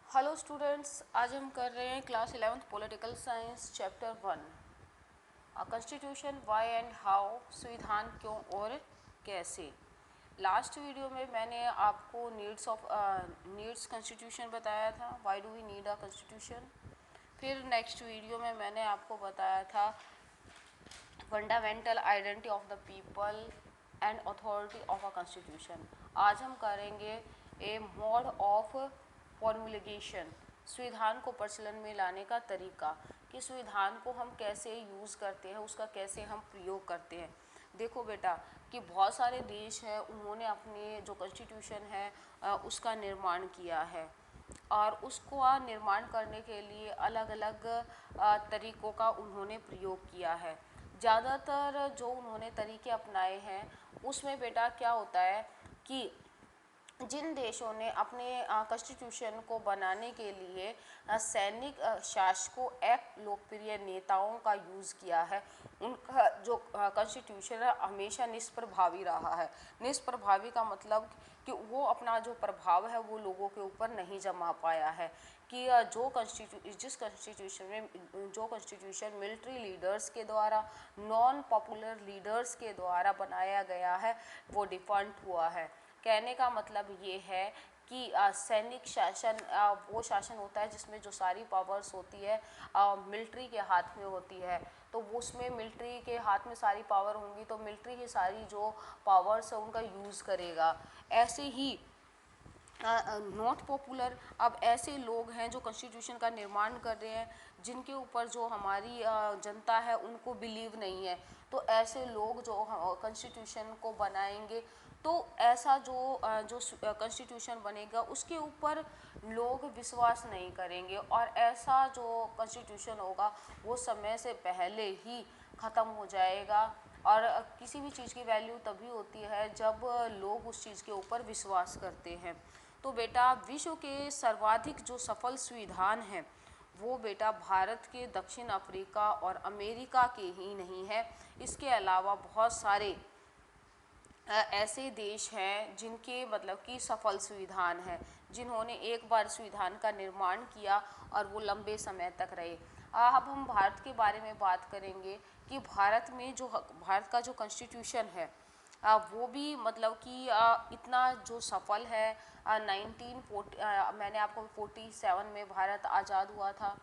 Hello students, आज हम कर रहे हैं class 11th political science chapter 1 constitution why and how, संविधान क्यों और कैसे। लास्ट वीडियो में मैंने आपको नीड्स कॉन्स्टिट्यूशन बताया था, why do we need a constitution. फिर नेक्स्ट वीडियो में मैंने आपको बताया था fundamental identity of the people and authority of a constitution. आज हम करेंगे ए मोड ऑफ फॉर्मुलेशन, संविधान को प्रचलन में लाने का तरीका, कि संविधान को हम कैसे यूज़ करते हैं, उसका कैसे हम प्रयोग करते हैं। देखो बेटा कि बहुत सारे देश हैं, उन्होंने अपने जो कॉन्स्टिट्यूशन है उसका निर्माण किया है और उसको निर्माण करने के लिए अलग अलग तरीक़ों का उन्होंने प्रयोग किया है। ज़्यादातर जो उन्होंने तरीके अपनाए हैं उसमें बेटा क्या होता है कि जिन देशों ने अपने कॉन्स्टिट्यूशन को बनाने के लिए सैनिक शासकों एक लोकप्रिय नेताओं का यूज़ किया है, उनका जो कॉन्स्टिट्यूशन है हमेशा निष्प्रभावी रहा है। निष्प्रभावी का मतलब कि वो अपना जो प्रभाव है वो लोगों के ऊपर नहीं जमा पाया है। कि जिस कॉन्स्टिट्यूशन मिलिट्री लीडर्स के द्वारा, नॉन पॉपुलर लीडर्स के द्वारा बनाया गया है वो डिफॉल्ट हुआ है। कहने का मतलब ये है कि सैनिक शासन वो शासन होता है जिसमें जो सारी पावर्स होती है मिलिट्री के हाथ में होती है। तो उसमें मिलिट्री के हाथ में सारी पावर होंगी तो मिलिट्री की सारी जो पावर्स है उनका यूज़ करेगा। ऐसे ही नॉट पॉपुलर, अब ऐसे लोग हैं जो कॉन्स्टिट्यूशन का निर्माण कर रहे हैं जिनके ऊपर जो हमारी जनता है उनको बिलीव नहीं है, तो ऐसे लोग जो कॉन्स्टिट्यूशन को बनाएंगे तो ऐसा जो कॉन्स्टिट्यूशन बनेगा उसके ऊपर लोग विश्वास नहीं करेंगे और ऐसा जो कॉन्स्टिट्यूशन होगा वो समय से पहले ही ख़त्म हो जाएगा। और किसी भी चीज़ की वैल्यू तभी होती है जब लोग उस चीज़ के ऊपर विश्वास करते हैं। तो बेटा विश्व के सर्वाधिक जो सफल संविधान हैं वो बेटा भारत के, दक्षिण अफ्रीका और अमेरिका के ही नहीं है, इसके अलावा बहुत सारे ऐसे देश हैं जिनके मतलब कि सफल संविधान है, जिन्होंने एक बार संविधान का निर्माण किया और वो लंबे समय तक रहे। अब हम भारत के बारे में बात करेंगे कि भारत का जो कॉन्स्टिट्यूशन है वो भी मतलब कि इतना जो सफल है। 1940 मैंने आपको 47 में भारत आज़ाद हुआ था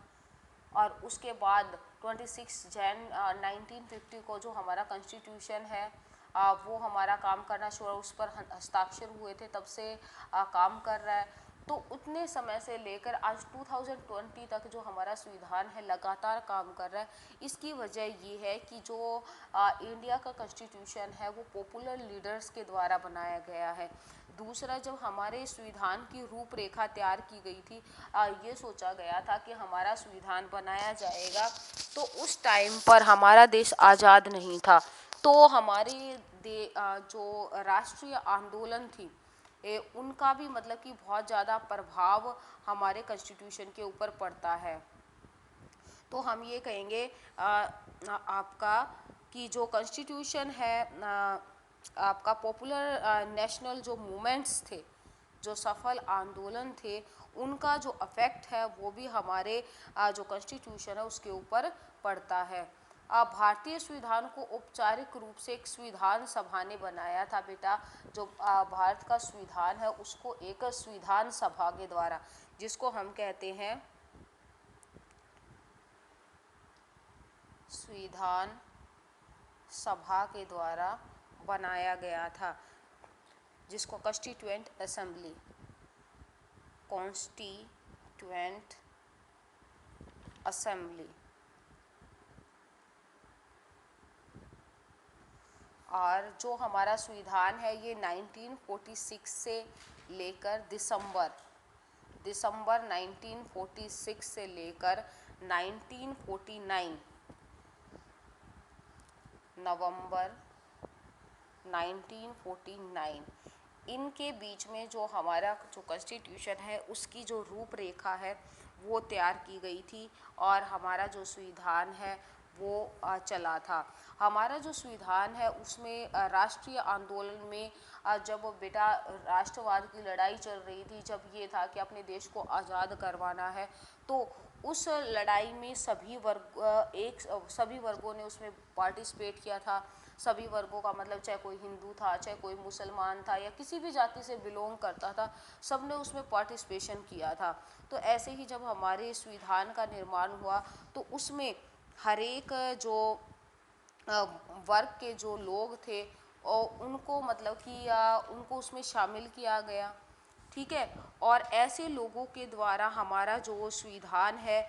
और उसके बाद 26 जैन 1950 को जो हमारा कॉन्स्टिट्यूशन है वो हमारा काम करना शुरू, उस पर हस्ताक्षर हुए थे, तब से काम कर रहा है। तो उतने समय से लेकर आज 2020 तक जो हमारा संविधान है लगातार काम कर रहा है। इसकी वजह ये है कि जो इंडिया का कॉन्स्टिट्यूशन है वो पॉपुलर लीडर्स के द्वारा बनाया गया है। दूसरा, जब हमारे संविधान की रूपरेखा तैयार की गई थी, ये सोचा गया था कि हमारा संविधान बनाया जाएगा, तो उस टाइम पर हमारा देश आज़ाद नहीं था। तो हमारे जो राष्ट्रीय आंदोलन थी उनका भी मतलब कि बहुत ज़्यादा प्रभाव हमारे कॉन्स्टिट्यूशन के ऊपर पड़ता है। तो हम ये कहेंगे आपका कि जो कॉन्स्टिट्यूशन है आपका पॉपुलर नेशनल जो मूवमेंट्स थे, जो सफल आंदोलन थे, उनका जो इफ़ेक्ट है वो भी हमारे जो कॉन्स्टिट्यूशन है उसके ऊपर पड़ता है। भारतीय संविधान को औपचारिक रूप से एक संविधान सभा ने बनाया था बेटा। जो भारत का संविधान है उसको एक संविधान सभा के द्वारा, जिसको हम कहते हैं संविधान सभा के द्वारा बनाया गया था, जिसको कॉन्स्टिट्यूएंट असेंबली, कॉन्स्टिट्यूएंट असेंबली। और जो हमारा संविधान है ये 1946 से लेकर दिसंबर 1946 से लेकर 1949 नवंबर 1949 इनके बीच में जो हमारा जो कॉन्स्टिट्यूशन है उसकी जो रूपरेखा है वो तैयार की गई थी और हमारा जो संविधान है वो चला था। हमारा जो संविधान है उसमें राष्ट्रीय आंदोलन में जब बेटा राष्ट्रवाद की लड़ाई चल रही थी, जब ये था कि अपने देश को आज़ाद करवाना है, तो उस लड़ाई में सभी वर्गों ने उसमें पार्टिसिपेट किया था। सभी वर्गों का मतलब चाहे कोई हिंदू था, चाहे कोई मुसलमान था, या किसी भी जाति से बिलोंग करता था, सब ने उसमें पार्टिसिपेशन किया था। तो ऐसे ही जब हमारे संविधान का निर्माण हुआ तो उसमें हर एक जो वर्ग के जो लोग थे और उनको मतलब कि उनको उसमें शामिल किया गया। ठीक है। और ऐसे लोगों के द्वारा हमारा जो संविधान है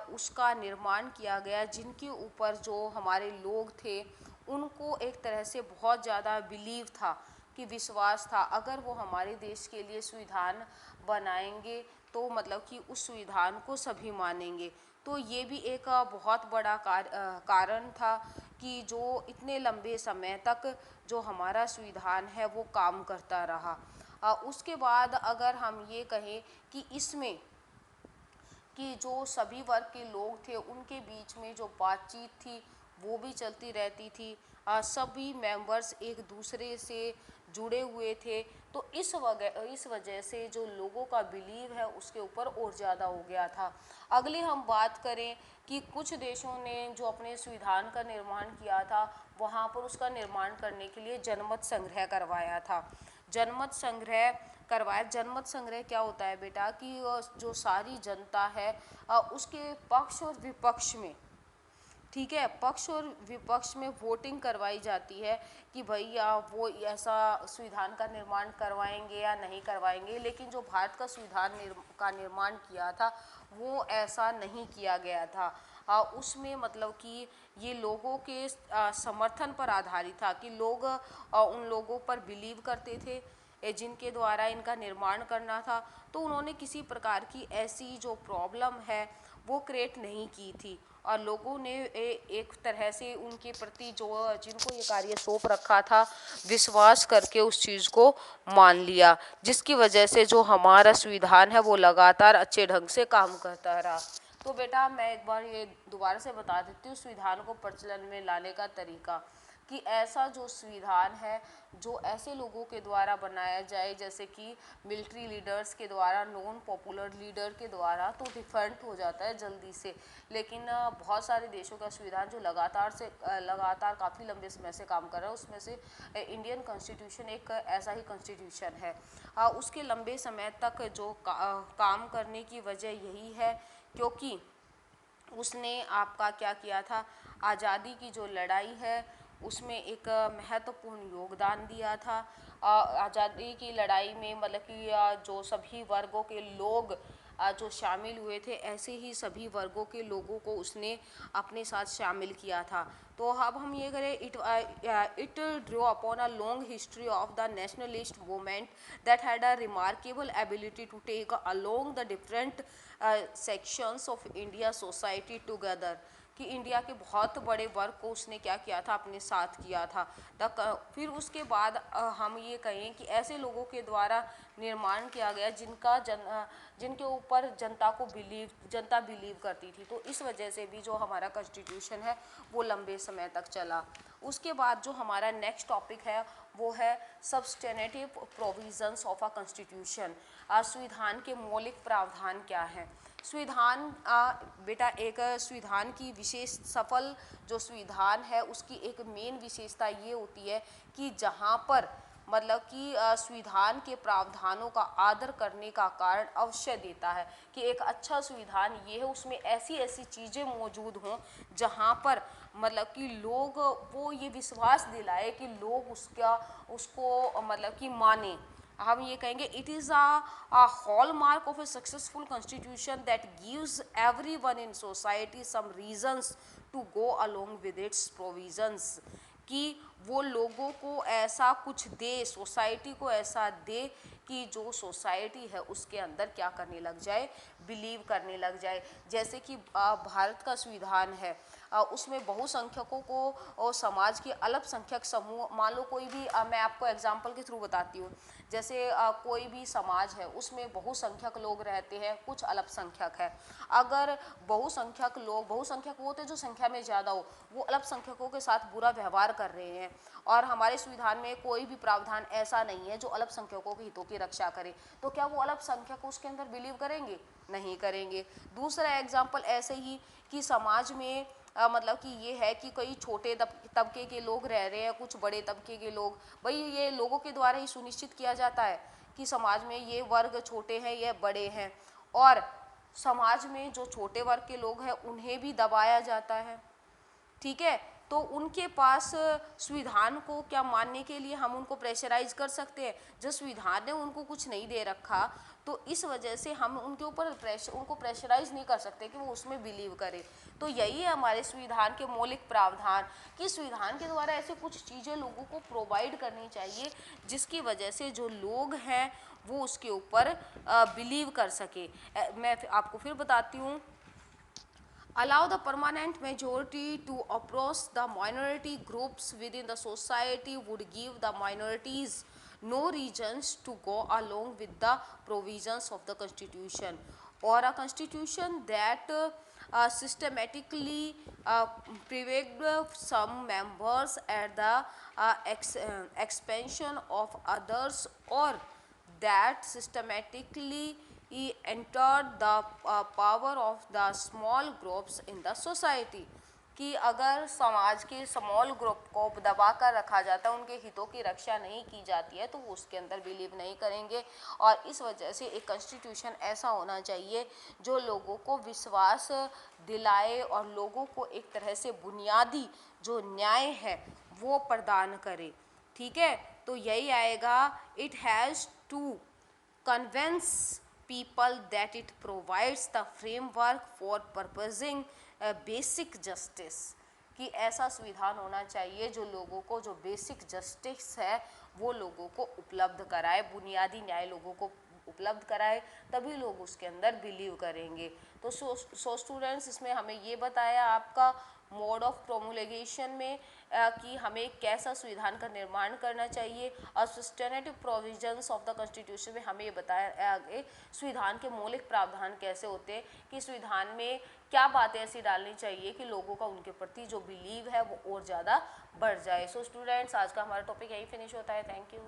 उसका निर्माण किया गया, जिनके ऊपर जो हमारे लोग थे उनको एक तरह से बहुत ज़्यादा बिलीव था, कि विश्वास था, अगर वो हमारे देश के लिए संविधान बनाएंगे तो मतलब कि उस संविधान को सभी मानेंगे। तो ये भी एक बहुत बड़ा कारण था कि जो इतने लंबे समय तक जो हमारा संविधान है वो काम करता रहा। उसके बाद अगर हम ये कहें कि इसमें कि जो सभी वर्ग के लोग थे उनके बीच में जो बातचीत थी वो भी चलती रहती थी। सभी मेंबर्स एक दूसरे से जुड़े हुए थे, तो इस वजह से जो लोगों का बिलीव है उसके ऊपर और ज़्यादा हो गया था। अगले हम बात करें कि कुछ देशों ने जो अपने संविधान का निर्माण किया था वहाँ पर उसका निर्माण करने के लिए जनमत संग्रह करवाया था। जनमत संग्रह करवाया। जनमत संग्रह क्या होता है बेटा कि जो सारी जनता है उसके पक्ष और विपक्ष में, ठीक है, पक्ष और विपक्ष में वोटिंग करवाई जाती है कि भैया वो ऐसा संविधान का निर्माण करवाएंगे या नहीं करवाएंगे। लेकिन जो भारत का संविधान का निर्माण किया था वो ऐसा नहीं किया गया था। उसमें मतलब कि ये लोगों के समर्थन पर आधारित था कि लोग उन लोगों पर बिलीव करते थे जिनके द्वारा इनका निर्माण करना था। तो उन्होंने किसी प्रकार की ऐसी जो प्रॉब्लम है वो क्रिएट नहीं की थी, और लोगों ने एक तरह से उनके प्रति जो जिनको ये कार्य सौंप रखा था विश्वास करके उस चीज़ को मान लिया, जिसकी वजह से जो हमारा संविधान है वो लगातार अच्छे ढंग से काम करता रहा। तो बेटा मैं एक बार ये दोबारा से बता देती हूँ संविधान को प्रचलन में लाने का तरीका, कि ऐसा जो संविधान है जो ऐसे लोगों के द्वारा बनाया जाए जैसे कि मिलिट्री लीडर्स के द्वारा, नॉन पॉपुलर लीडर के द्वारा, तो डिफरेंट हो जाता है जल्दी से। लेकिन बहुत सारे देशों का संविधान जो लगातार काफ़ी लंबे समय से काम कर रहा है, उसमें से इंडियन कॉन्स्टिट्यूशन एक ऐसा ही कॉन्स्टिट्यूशन है। उसके लंबे समय तक जो काम करने की वजह यही है क्योंकि उसने आपका क्या किया था, आज़ादी की जो लड़ाई है उसमें एक महत्वपूर्ण योगदान दिया था। आज़ादी की लड़ाई में मतलब कि जो सभी वर्गों के लोग जो शामिल हुए थे, ऐसे ही सभी वर्गों के लोगों को उसने अपने साथ शामिल किया था। तो अब हम ये करें, it draw upon a long history of the nationalist movement that had a remarkable ability to take along the different sections of India society together, कि इंडिया के बहुत बड़े वर्ग को उसने क्या किया था, अपने साथ किया था। फिर उसके बाद हम ये कहें कि ऐसे लोगों के द्वारा निर्माण किया गया जिनके ऊपर जनता बिलीव करती थी। तो इस वजह से भी जो हमारा कॉन्स्टिट्यूशन है वो लंबे समय तक चला। उसके बाद जो हमारा नेक्स्ट टॉपिक है वो है सब्सटेनेटिव प्रोविजंस ऑफ अ कॉन्स्टिट्यूशन। संविधान के मौलिक प्रावधान क्या हैं। संविधान बेटा एक संविधान की विशेष सफल जो संविधान है उसकी एक मेन विशेषता ये होती है कि जहाँ पर मतलब कि संविधान के प्रावधानों का आदर करने का कारण अवश्य देता है, कि एक अच्छा संविधान ये है उसमें ऐसी ऐसी चीज़ें मौजूद हों जहाँ पर मतलब कि लोग वो ये विश्वास दिलाए कि लोग उसको मतलब कि माने। हम ये कहेंगे it is a hallmark of a successful constitution that gives everyone in society some reasons to go along with its provisions, कि वो लोगों को ऐसा कुछ दे, सोसाइटी को ऐसा दे कि जो सोसाइटी है उसके अंदर क्या करने लग जाए, बिलीव करने लग जाए। जैसे कि भारत का संविधान है, उसमें बहुसंख्यकों को और समाज के अल्पसंख्यक समूह, मान लो कोई भी मैं आपको एग्जांपल के थ्रू बताती हूँ, जैसे कोई भी समाज है उसमें बहुसंख्यक लोग रहते हैं, कुछ अल्पसंख्यक है। अगर बहुसंख्यक लोग, बहुसंख्यक वो होते हैं जो संख्या में ज़्यादा हो, वो अल्पसंख्यकों के साथ बुरा व्यवहार कर रहे हैं और हमारे संविधान में कोई भी प्रावधान ऐसा नहीं है जो अल्पसंख्यकों के हितों की रक्षा करे, तो क्या वो अल्पसंख्यक उसके अंदर बिलीव करेंगे? नहीं करेंगे। दूसरा एग्जाम्पल ऐसे ही कि समाज में मतलब कि ये है कि कई छोटे तबके के लोग रह रहे हैं, कुछ बड़े तबके के लोग, भाई ये लोगों के द्वारा ही सुनिश्चित किया जाता है कि समाज में ये वर्ग छोटे हैं, ये बड़े हैं, और समाज में जो छोटे वर्ग के लोग हैं उन्हें भी दबाया जाता है। ठीक है, तो उनके पास संविधान को क्या मानने के लिए हम उनको प्रेशराइज कर सकते हैं? जब संविधान ने उनको कुछ नहीं दे रखा तो इस वजह से हम उनके ऊपर उनको प्रेशराइज नहीं कर सकते कि वो उसमें बिलीव करें। तो यही है हमारे संविधान के मौलिक प्रावधान कि संविधान के द्वारा ऐसे कुछ चीज़ें लोगों को प्रोवाइड करनी चाहिए जिसकी वजह से जो लोग हैं वो उसके ऊपर बिलीव कर सके। मैं आपको फिर बताती हूँ। Allow the permanent majority to oppress the minority groups within the society would give the minorities no reasons to go along with the provisions of the constitution, or a constitution that systematically prevent some members at the expansion of others, or that systematically he entered the power of the small groups in the society, कि अगर समाज के small group को दबा कर रखा जाता है, उनके हितों की रक्षा नहीं की जाती है, तो वो उसके अंदर बिलीव नहीं करेंगे। और इस वजह से एक कॉन्स्टिट्यूशन ऐसा होना चाहिए जो लोगों को विश्वास दिलाए और लोगों को एक तरह से बुनियादी जो न्याय है वो प्रदान करे। ठीक है, तो यही आएगा, it has to convince people that it provides the framework for purposing basic justice, कि ऐसा संविधान होना चाहिए जो लोगों को जो बेसिक जस्टिस है वो लोगों को उपलब्ध कराए, बुनियादी न्याय लोगों को उपलब्ध कराए, तभी लोग उसके अंदर बिलीव करेंगे। तो सो स्टूडेंट्स, इसमें हमें ये बताया आपका मोड ऑफ प्रोमुलेगेशन में कि हमें कैसा संविधान का निर्माण करना चाहिए, और सस्टेनेटिव प्रोविजंस ऑफ द कॉन्स्टिट्यूशन में हमें ये बताया आगे संविधान के मौलिक प्रावधान कैसे होते हैं, कि संविधान में क्या बातें ऐसी डालनी चाहिए कि लोगों का उनके प्रति जो बिलीव है वो और ज़्यादा बढ़ जाए। सो स्टूडेंट्स, आज का हमारा टॉपिक यही फिनिश होता है। Thank you.